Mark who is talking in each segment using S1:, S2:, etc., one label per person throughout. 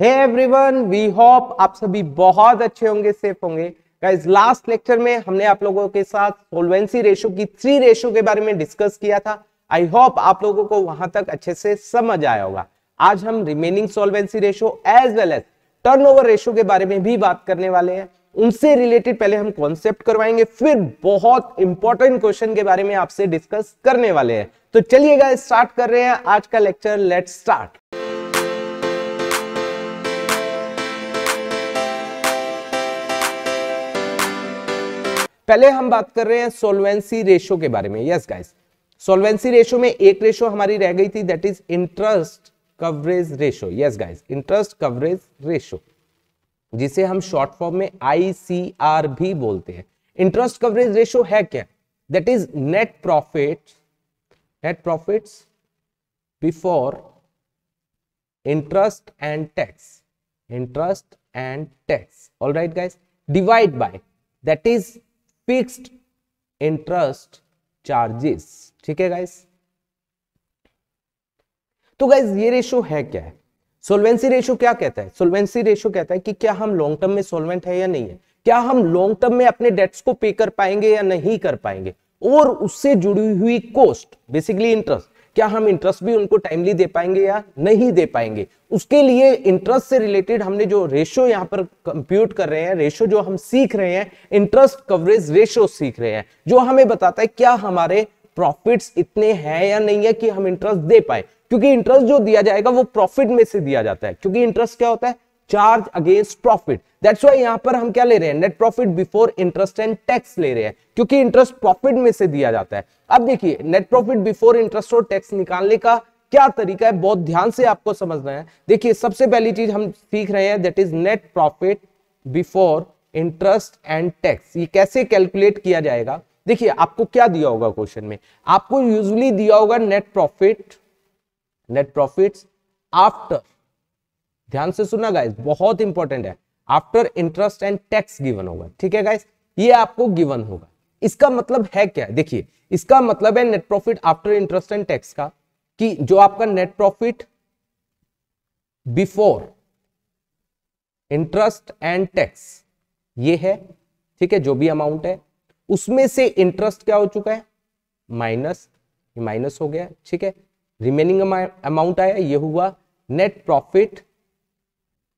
S1: Hey everyone, we hope आप सभी बहुत अच्छे होंगे, सेफ होंगे। गाइस, लास्ट लेक्चर में हमने आप लोगों के साथ सोल्वेंसी रेशो की 3 रेशो के बारे में डिस्कस किया था। आई होप आप लोगों को वहां तक अच्छे से समझ आया होगा। आज हम remaining solvency ratio as well as turnover ratio के बारे में भी बात करने वाले हैं। उनसे रिलेटेड पहले हम कॉन्सेप्ट करवाएंगे, फिर बहुत इंपॉर्टेंट क्वेश्चन के बारे में आपसे डिस्कस करने वाले हैं। तो चलिए गाइस, स्टार्ट कर रहे हैं आज का लेक्चर। Let's start. पहले हम बात कर रहे हैं सोल्वेंसी रेशो के बारे में। यस गाइस, सोल्वेंसी रेशो में एक रेशो हमारी रह गई थी, that is interest coverage ratio. Yes guys, interest coverage ratio, जिसे हम शॉर्ट फॉर्म में ICR भी बोलते हैं। इंटरेस्ट कवरेज रेशो है क्या? That is net profits before interest and tax, alright guys, divide by that is fixed interest charges. ठीक है गाइस, तो गाइस ये रेशो है क्या है? सोल्वेंसी रेशो क्या कहता है? सोल्वेंसी रेशो कहता है कि क्या हम लॉन्ग टर्म में सोल्वेंट है या नहीं है, क्या हम लॉन्ग टर्म में अपने डेट्स को पे कर पाएंगे या नहीं कर पाएंगे, और उससे जुड़ी हुई कॉस्ट, बेसिकली इंटरेस्ट, क्या हम इंटरेस्ट भी उनको टाइमली दे पाएंगे या नहीं दे पाएंगे। उसके लिए इंटरेस्ट से रिलेटेड हमने जो रेशो यहां पर कंप्यूट कर रहे हैं, रेशो जो हम सीख रहे हैं, इंटरेस्ट कवरेज रेशो सीख रहे हैं, जो हमें बताता है क्या हमारे प्रॉफिट्स इतने हैं या नहीं है कि हम इंटरेस्ट दे पाए। क्योंकि इंटरेस्ट जो दिया जाएगा वो प्रॉफिट में से दिया जाता है, क्योंकि इंटरेस्ट क्या होता है? Charge against profit. That's why यहां पर हम क्या ले रहे हैं? Net profit before interest and tax ले रहे हैं, क्योंकि इंटरेस्ट प्रॉफिट में से दिया जाता है। अब देखिए, नेट प्रॉफिट बिफोर इंटरेस्ट और टैक्स निकालने का क्या तरीका है, बहुत ध्यान से आपको समझना है। देखिए, सबसे पहली चीज हम सीख रहे हैं, that is net profit before interest and tax. ये कैसे कैलकुलेट किया जाएगा? देखिए, आपको क्या दिया होगा क्वेश्चन में? आपको यूजुअली दिया होगा नेट प्रॉफिट्स आफ्टर, ध्यान से सुनना गाइस, बहुत इंपॉर्टेंट है, after interest and tax given होगा। ठीक है गाइस, ये आपको गिवन होगा। इसका मतलब है क्या? देखिए, इसका मतलब है net profit after interest and tax का, कि जो आपका net profit before interest and tax ये है, ठीक है, जो भी अमाउंट है उसमें से इंटरेस्ट क्या हो चुका है? माइनस हो गया। ठीक है, रिमेनिंग अमाउंट आया, ये हुआ net profit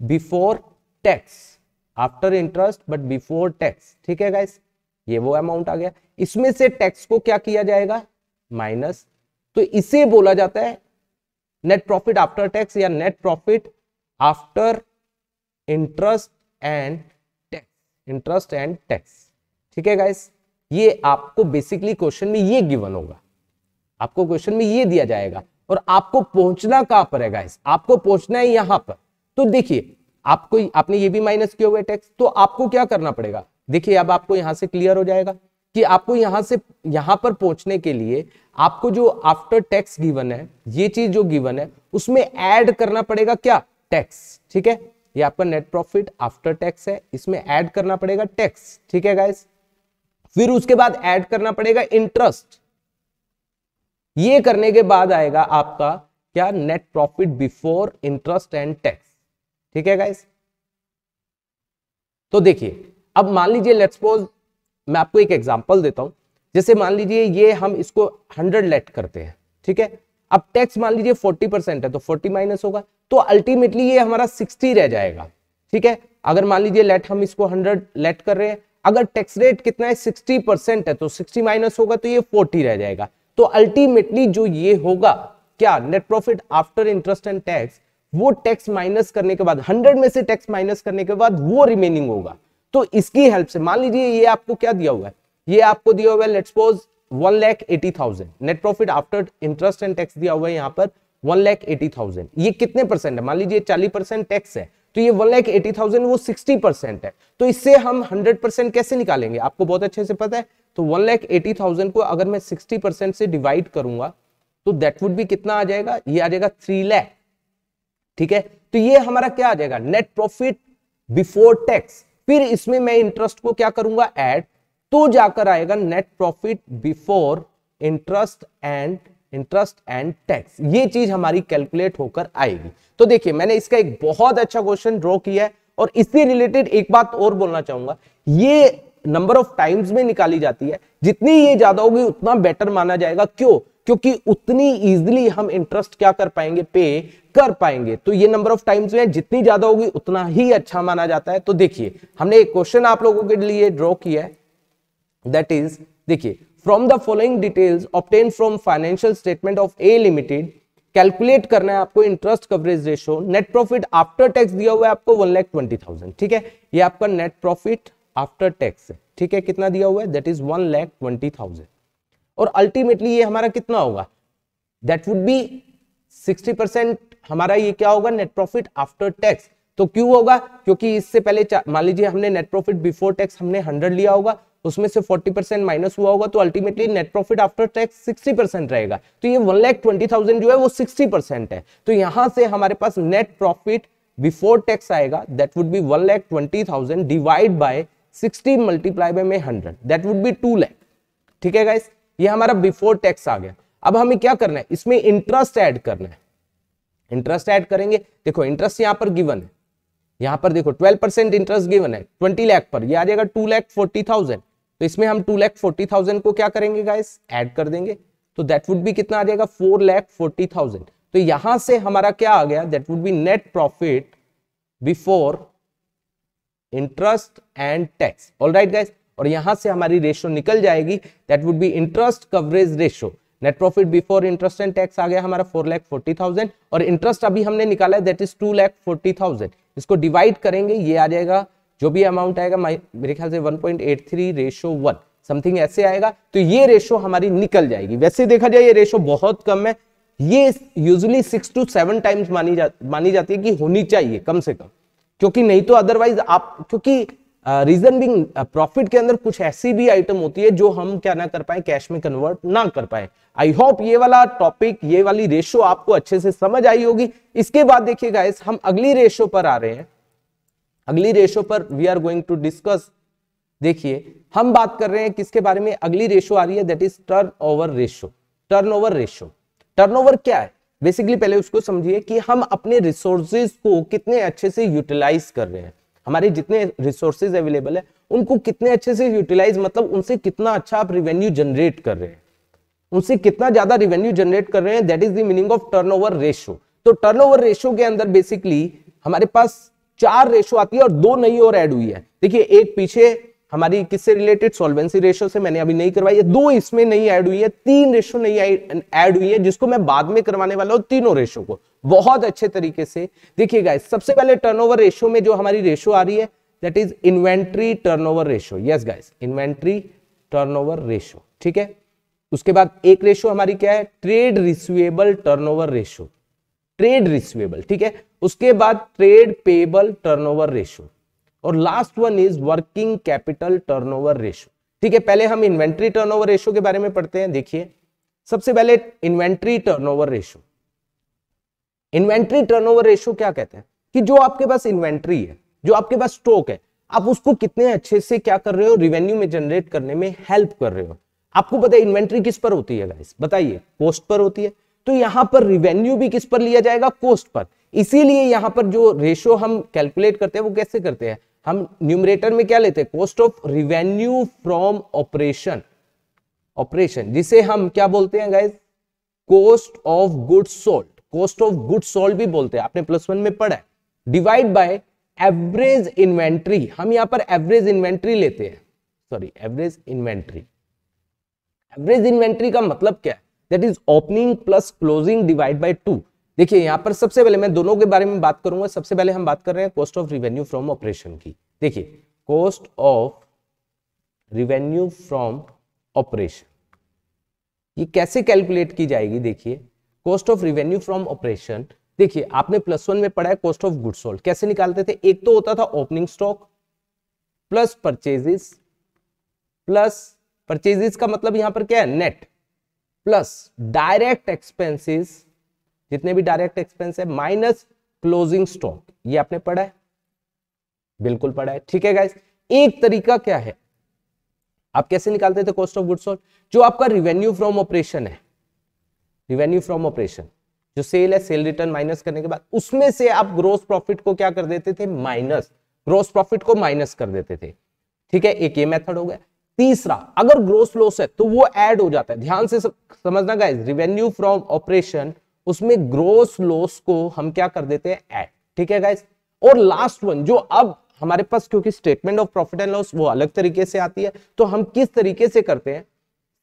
S1: before tax, after interest but before tax. ठीक है गाइस, ये वो अमाउंट आ गया। इसमें से टैक्स को क्या किया जाएगा? माइनस। तो इसे बोला जाता है नेट प्रॉफिट आफ्टर टैक्स या net profit after interest and tax. ठीक है गाइस, ये आपको बेसिकली क्वेश्चन में ये गिवन होगा, आपको क्वेश्चन में ये दिया जाएगा, और आपको पहुंचना कहां पर है गाइस? आपको पहुंचना है यहां पर। तो देखिए, आपने ये भी माइनस किया हुआ है टैक्स, तो आपको क्या करना पड़ेगा? देखिए, अब आपको यहां से क्लियर हो जाएगा कि आपको यहां से यहां पर पहुंचने के लिए आपको जो आफ्टर टैक्स गिवन है, ये चीज जो गिवन है, उसमें ऐड करना पड़ेगा क्या? टैक्स। ठीक है, ये आपका नेट प्रॉफिट आफ्टर टैक्स है, इसमें ऐड करना पड़ेगा टैक्स। ठीक है गाइस, फिर उसके बाद ऐड करना पड़ेगा इंटरेस्ट। ये करने के बाद आएगा आपका क्या? Net profit before interest and tax. ठीक है गाइस, तो देखिए, अब मान लीजिए, लेट्स सपोज मैं आपको एक एग्जांपल देता हूं। जैसे मान लीजिए ये हम इसको 100 लेट करते हैं। ठीक है, अब टैक्स मान लीजिए 40% है, तो 40 माइनस होगा, तो अल्टीमेटली ये हमारा 60 रह जाएगा। ठीक है, अगर मान लीजिए लेट हम इसको 100 लेट कर रहे हैं, अगर टैक्स रेट कितना है? 60% है, तो 60 माइनस होगा तो ये 40 रह जाएगा। तो अल्टीमेटली जो ये होगा क्या? Net profit after interest and tax, वो टैक्स माइनस करने के बाद, 100 में से टैक्स माइनस करने के बाद वो रिमेनिंग होगा। तो इसकी हेल्प से मान लीजिए ये आपको क्या दिया हुआ है? ये आपको दिया हुआ है, let's suppose 1,80,000 net profit after interest and tax दिया हुआ है यहां पर 1,80,000। ये कितने परसेंट है? मान लीजिए 40% टैक्स है, तो ये 1,80,000 वो 60% है। तो इससे हम 100% कैसे निकालेंगे? आपको बहुत अच्छे से पता है। तो 1,80,000 को अगर मैं 60% से डिवाइड करूंगा तो दैट वुड भी कितना आ जाएगा? ये आ जाएगा 3 लाख। ठीक है, तो ये हमारा क्या आ जाएगा? Net profit before tax. फिर इसमें मैं इंटरेस्ट को क्या करूंगा? ऐड, तो जाकर आएगा net profit before interest and interest and tax, ये चीज हमारी कैलकुलेट होकर आएगी। तो देखिए मैंने इसका एक बहुत अच्छा क्वेश्चन ड्रॉ किया है, और इससे रिलेटेड एक बात और बोलना चाहूंगा, ये नंबर ऑफ टाइम्स में निकाली जाती है, जितनी ये ज्यादा होगी उतना बेटर माना जाएगा। क्यों? क्योंकि उतनी इजीली हम इंटरेस्ट क्या कर पाएंगे, पे कर पाएंगे। तो ये नंबर ऑफ टाइम्स में जितनी ज्यादा होगी उतना ही अच्छा माना जाता है। तो देखिए हमने एक क्वेश्चन आप लोगों के लिए ड्रॉ किया है, दैट इज देखिए, from the following details obtain from financial statement of A limited, calculate करना है आपको interest coverage ratio. Net profit after tax दिया हुआ है आपको 1,20,000, ठीक है, ये आपका नेट प्रॉफिट आफ्टर टैक्स है, ठीक है, कितना दिया हुआ है, दैट इज 1,20,000। और अल्टीमेटली ये हमारा कितना होगा, दैट वुड बी 60% हमारा ये क्या होगा, नेट प्रॉफिट आफ्टर टैक्स। तो क्यों होगा, क्योंकि इससे पहले मान लीजिए हमने नेट प्रॉफिट बिफोर टैक्स हमने 100 लिया होगा, उसमें से 40% माइनस हुआ होगा, तो ultimately net profit after tax 60% रहेगा। तो ये 1,20,000 जो है वो 60% है। तो यहां से हमारे पास नेट प्रॉफिट बिफोर टैक्स आएगा, that would B 1,20,000 divide by 60 multiply by 100, that would B 2 lakh. ठीक है गाइस, ये हमारा बिफोर टैक्स आ गया। अब हमें क्या करना है, इसमें इंटरेस्ट ऐड करना है। इंटरेस्ट ऐड करेंगे, देखो इंटरेस्ट यहां पर गिवन है, यहां पर देखो 12% इंटरेस्ट गिवन है 20 लाख पर, ये आ जाएगा 2,40,000। तो इसमें हम 2,40,000 को क्या करेंगे गाइस, ऐड कर देंगे। तो दैट वुड बी कितना आ जाएगा, 4,40,000। तो यहां से हमारा क्या आ गया, that would be net profit before interest and tax. Alright guys, और यहां से हमारी रेशो निकल जाएगी, that would be interest coverage ratio. Net profit before interest and tax आ गया हमारा 4,40,000, और इंटरेस्ट अभी हमने निकाला है दैट इज 2,40,000। इसको डिवाइड करेंगे, ये आ जाएगा जो भी अमाउंट आएगा, मेरे ख्याल से 1.83:1 समथिंग ऐसे आएगा। तो ये रेशो हमारी निकल जाएगी। वैसे देखा जाए ये रेशो बहुत कम है, ये यूजुअली 6 to 7 टाइम्स मानी जाती है कि होनी चाहिए कम से कम, क्योंकि नहीं तो अदरवाइज आप, क्योंकि रीजन बिंग प्रॉफिट के अंदर कुछ ऐसी भी आइटम होती है जो हम क्या ना कर पाए, कैश में कन्वर्ट ना कर पाए। आई होप ये वाला टॉपिक, ये वाली रेशो आपको अच्छे से समझ आई होगी। इसके बाद देखिए गाइस, हम अगली रेशो पर आ रहे हैं। अगली रेशो पर we are going to discuss. देखिए हम बात कर रहे हैं किसके बारे में, अगली रेशो आ रही है that is turnover ratio. Turnover ratio, turnover क्या है, बेसिकली पहले उसको समझिए कि हम अपने रिसोर्सेज को कितने अच्छे से यूटिलाइज कर रहे हैं। हमारे जितने रिसोर्सेज अवेलेबल है उनको कितने अच्छे से यूटिलाइज, मतलब उनसे कितना अच्छा आप रिवेन्यू जनरेट कर रहे हैं, उनसे कितना ज्यादा रिवेन्यू जनरेट कर रहे हैं, that is the meaning of turnover ratio. तो टर्नओवर रेशो के अंदर बेसिकली हमारे पास 4 रेशो आती है और 2 नई और ऐड हुई है। देखिए एक पीछे हमारी किससे रिलेटेड, सॉल्वेंसी रेशो से, मैंने अभी नहीं करवाई है। 2 इसमें नहीं ऐड हुई है, 3 रेशो नहीं ऐड हुई है, जिसको मैं बाद में करवाने वाला हूं तीनों रेशो को बहुत अच्छे तरीके से। देखिए गाइस, सबसे पहले टर्नओवर रेशो में जो हमारी रेशो आ रही है that is inventory turnover ratio. Yes guys, inventory turnover ratio, ठीक है। उसके बाद एक रेशो हमारी क्या है, trade receivable turnover ratio, trade receivable, ठीक है। उसके बाद ट्रेड पेबल टर्नओवर रेशो, और last one is working capital turnover ratio, ठीक है। पहले हम इन्वेंट्री टर्नओवर रेशो के बारे में पढ़ते हैं। देखिए सबसे पहले inventory turnover ratio. Inventory turnover ratio क्या कहते हैं कि जो आपके पास इन्वेंट्री है, जो आपके पास स्टॉक है, आप उसको कितने अच्छे से क्या कर रहे हो, रिवेन्यू में जनरेट करने में हेल्प कर रहे हो। आपको पता है इन्वेंट्री किस पर होती है गाइस, बताइए, कॉस्ट पर होती है। तो यहां पर रिवेन्यू भी किस पर लिया जाएगा, कॉस्ट पर। इसीलिए यहां पर जो रेशो हम कैलकुलेट करते हैं वो कैसे करते हैं, हम न्यूमरेटर में क्या लेते हैं, cost of revenue from operation, operation जिसे हम क्या बोलते हैं guys, cost of goods sold, cost of goods sold भी बोलते हैं, आपने +1 में पढ़ा है। डिवाइड बाय एवरेज इन्वेंट्री, हम यहां पर एवरेज इन्वेंट्री लेते हैं, sorry average inventory. Average inventory का मतलब क्या है, that is opening plus closing divide by 2। देखिए यहां पर सबसे पहले मैं दोनों के बारे में बात करूंगा। सबसे पहले हम बात कर रहे हैं cost of revenue from operation की। देखिए cost of revenue from operation ये कैसे कैलकुलेट की जाएगी। देखिए cost of revenue from operation, देखिए आपने +1 में पढ़ा है कॉस्ट ऑफ गुड्स सोल्ड कैसे निकालते थे। एक तो होता था opening stock plus purchases, plus purchases का मतलब यहां पर क्या है, नेट, प्लस डायरेक्ट एक्सपेंसेस, जितने भी डायरेक्ट एक्सपेंस है, माइनस क्लोजिंग स्टॉक। ये आपने पढ़ा है, बिल्कुल पढ़ा है, ठीक है गाइस। एक तरीका क्या है, आप कैसे निकालते थे कॉस्ट ऑफ गुड्स सोल्ड, जो आपका रिवेन्यू फ्रॉम ऑपरेशन है, रिवेन्यू फ्रॉम ऑपरेशन, जो सेल है, सेल रिटर्न माइनस करने के बाद उसमें से आप ग्रोस प्रॉफिट को क्या कर देते थे, माइनस, ग्रोस प्रॉफिट को माइनस कर देते थे। ठीक है, एक ये मेथड हो गया। तीसरा, अगर ग्रोस लॉस है तो वो ऐड हो जाता है, ध्यान से समझना गाइस, रिवेन्यू फ्रॉम ऑपरेशन, उसमें ग्रोस लॉस को हम क्या कर देते हैं, ऐड। ठीक है गाइस, और लास्ट वन जो अब हमारे पास, क्योंकि statement of profit and loss वो अलग तरीके से आती है, तो हम किस तरीके से करते हैं,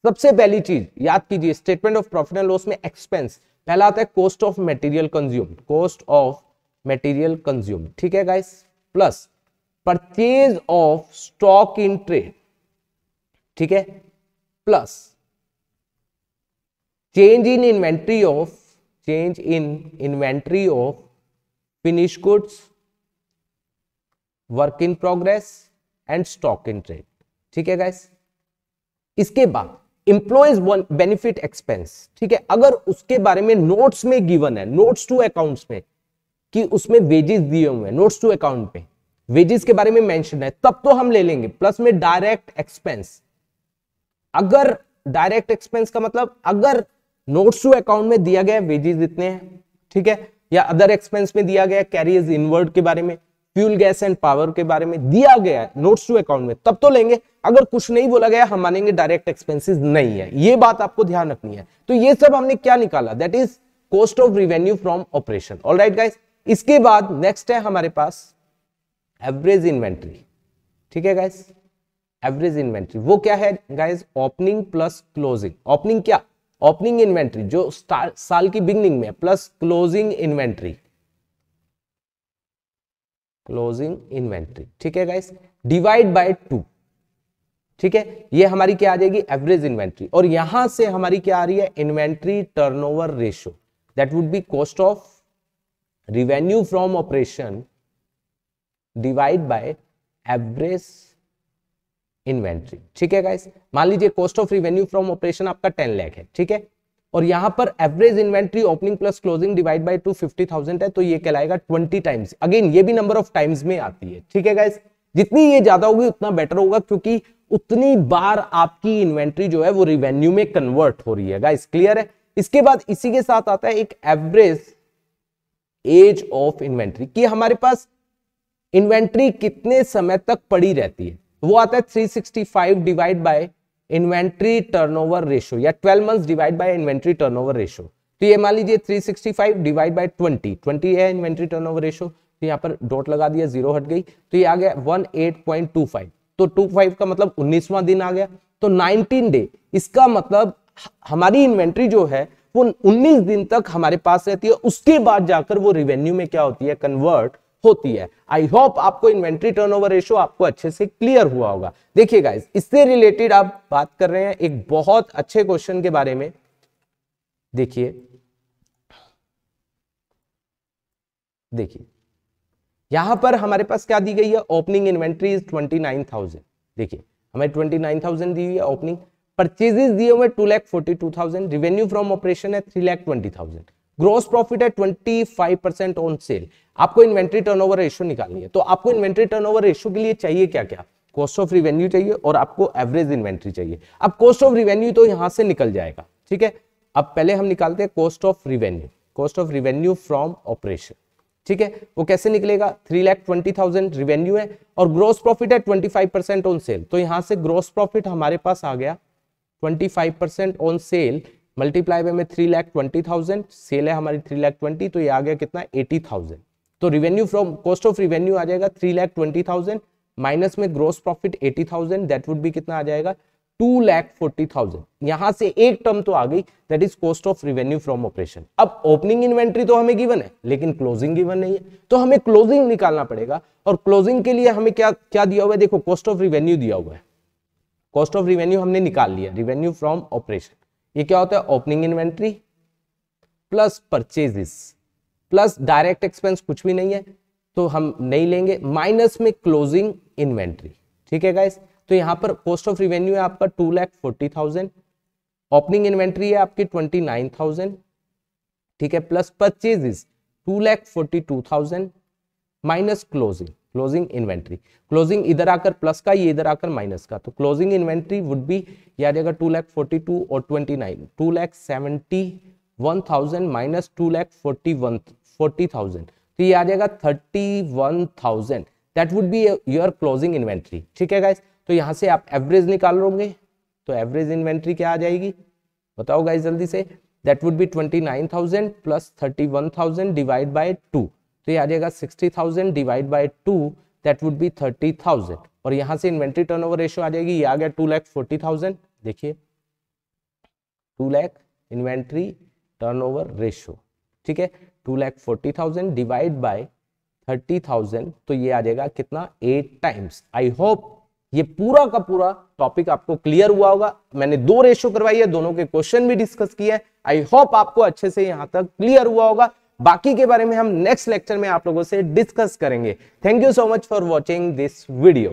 S1: सबसे पहली चीज याद कीजिए, statement of profit and loss में एक्सपेंस पहला आता है cost of material consume, cost of material consume. ठीक है guys, plus purchase of stock in trade. ठीक है, plus change in inventory of finish goods, work in progress and stock in trade. ठीक है गाइस, इसके बाद एम्प्लॉयज बेनिफिट एक्सपेंस। ठीक है, अगर उसके बारे में नोट्स में गिवन है, नोट्स टू अकाउंट्स में, कि उसमें वेजेस दिए हुए हैं, नोट्स टू अकाउंट पे वेजेस के बारे में मेंशन है, तब तो हम ले लेंगे। प्लस में डायरेक्ट एक्सपेंस, अगर डायरेक्ट एक्सपेंस का मतलब अगर नोट्स टू अकाउंट में दिया गया वेजेस इतने हैं, ठीक है, या अदर एक्सपेंस में दिया गया कैरियर्स इनवर्ड के बारे में, फ्यूल गैस एंड पावर के बारे में दिया गया है नोट्स टू अकाउंट में, तब तो लेंगे। अगर कुछ नहीं बोला गया हम मानेंगे डायरेक्ट एक्सपेंसेस नहीं है, ये बात आपको ध्यान रखनी है। तो ये सब हमने क्या निकाला, that is cost of revenue from operation. Alright guys, इसके बाद नेक्स्ट है हमारे पास एवरेज इन्वेंट्री। ठीक है गाइस, एवरेज इन्वेंट्री वो क्या है guys, opening plus closing. Opening क्या, ओपनिंग इन्वेंट्री जो साल की बिगनिंग में, plus closing inventory, closing inventory. ठीक है गाइस, डिवाइड बाय 2। ठीक है, ये हमारी क्या आ जाएगी, एवरेज इन्वेंट्री। और यहां से हमारी क्या आ रही है, inventory turnover ratio, that would B cost of revenue from operation divide by average inventory. ठीक है गाइस, मान लीजिए cost of revenue from operation आपका 10 लाख है। ठीक है, और यहां पर average inventory opening plus closing divide by 2 50,000 है, तो ये कहलाएगा 20 टाइम्स। अगेन ये भी नंबर ऑफ टाइम्स में आती है। ठीक है गाइस, जितनी ये ज्यादा होगी उतना बेटर होगा, क्योंकि उतनी बार आपकी इन्वेंट्री जो है वो रिवेन्यू में कन्वर्ट हो रही है। गाइस क्लियर है। इसके बाद इसी के साथ आता है एक एवरेज एज ऑफ इन्वेंट्री, कि हमारे पास इन्वेंट्री कितने समय तक पड़ी रहती है, वो आता है 365 divide by inventory turnover ratio, या 12 months divide by inventory turnover ratio. तो ये मान लीजिए 365 डिवाइड बाय 20 है इन्वेंट्री टर्नओवर रेशियो, तो यहाँ पर डॉट लगा दिया, जीरो हट गई, तो ये आ गया 18.25। तो 25 का मतलब 19वां दिन आ गया, तो 19 डे, इसका मतलब हमारी इन्वेंट्री जो है वो 19 दिन तक हमारे पास रहती है, उसके बाद जाकर वो रिवेन्यू में क्या होती है, कन्वर्ट होती है। आई होप आपको इन्वेंट्री टर्नओवर रेशियो आपको अच्छे से क्लियर हुआ होगा। देखिए गाइस, इससे रिलेटेड आप बात कर रहे हैं एक बहुत अच्छे क्वेश्चन के बारे में। देखिए यहां पर हमारे पास क्या दी गई है, ओपनिंग इन्वेंट्री इज 29,000। देखिए हमें 29,000 दी हुई है ओपनिंग, परचेजेस दिए हुए 2,42,000, रिवेन्यू फ्रॉम ऑपरेशन है 3,20,000, ग्रोस प्रॉफिट है 25% ऑन सेल। आपको इन्वेंट्री टर्नओवर रेशियो निकालनी है, तो आपको इन्वेंट्री टर्नओवर रेशियो के लिए चाहिए क्या क्या, कॉस्ट ऑफ रिवेन्यू चाहिए और आपको एवरेज इन्वेंट्री चाहिए। अब कॉस्ट ऑफ रिवेन्यू तो यहां से निकल जाएगा। ठीक है, अब पहले हम निकालते हैं cost of revenue from operation. ठीक है, वो कैसे निकलेगा, 3,20,000 रिवेन्यू है और ग्रोस प्रॉफिट है 25% ऑन सेल, तो यहां से ग्रोस प्रॉफिट हमारे पास आ गया 25% ऑन सेल मल्टीप्लाई बाय में 3,20,000, सेल है हमारी 3,20,000, तो ये आ गया कितना 80,000। तो revenue from cost of revenue आ जाएगा 3,20,000 माइनस में gross profit 80,000, that would be कितना आ जाएगा 2,40,000। यहां से एक टर्म तो आ गई, that is cost of revenue from operation. अब ओपनिंग इन्वेंट्री तो हमें गिवन है लेकिन क्लोजिंग गिवन नहीं है, तो हमें क्लोजिंग निकालना पड़ेगा। और क्लोजिंग के लिए हमें क्या क्या दिया हुआ है, देखो कॉस्ट ऑफ रिवेन्यू दिया हुआ है, कॉस्ट ऑफ रिवेन्यू हमने निकाल लिया, रिवेन्यू फ्रॉम ऑपरेशन। ये क्या होता है, opening inventory plus purchases plus direct expense कुछ भी नहीं है तो हम नहीं लेंगे, माइनस में क्लोजिंग इन्वेंट्री। ठीक है गाइस, तो यहां पर कॉस्ट ऑफ रिवेन्यू है आपका 2,40,000, ओपनिंग इन्वेंट्री है आपकी 29,000, ठीक है, plus purchases 2,42,000 minus closing inventory. Closing इधर आकर प्लस का, ये इधर आकर माइनस का, तो क्लोजिंग इन्वेंट्री वुड बी, ये आ जाएगा 2,42,000 और 29, 31,000 माइनस 2,40,000, तो ये आ जाएगा 31,000। That would be your closing inventory. ठीक है गाइस, तो यहां से आप एवरेज निकाल लोगे, तो एवरेज इन्वेंट्री क्या आ जाएगी बताओ गाइस जल्दी से। That would B 29,000 plus 31,000 divide by 2, तो ये आ जाएगा 60,000 divide by 2, that would B 30,000। और यहां से इन्वेंट्री टर्नओवर रेशियो आ जाएगी, ये आ गया 2,40,000। देखिए 2 लाख इन्वेंट्री टर्नओवर रेशियो, ठीक है, 2,40,000 डिवाइड बाय 30,000, तो ये आ जाएगा कितना 8 टाइम्स। आई होप ये पूरा का पूरा टॉपिक आपको क्लियर हुआ होगा। मैंने 2 रेशियो करवाई है, दोनों के क्वेश्चन भी डिस्कस किए हैं। आई होप आपको अच्छे से यहां तक क्लियर हुआ होगा। बाकी के बारे में हम नेक्स्ट लेक्चर में आप लोगों से डिस्कस करेंगे। Thank you so much for watching this video.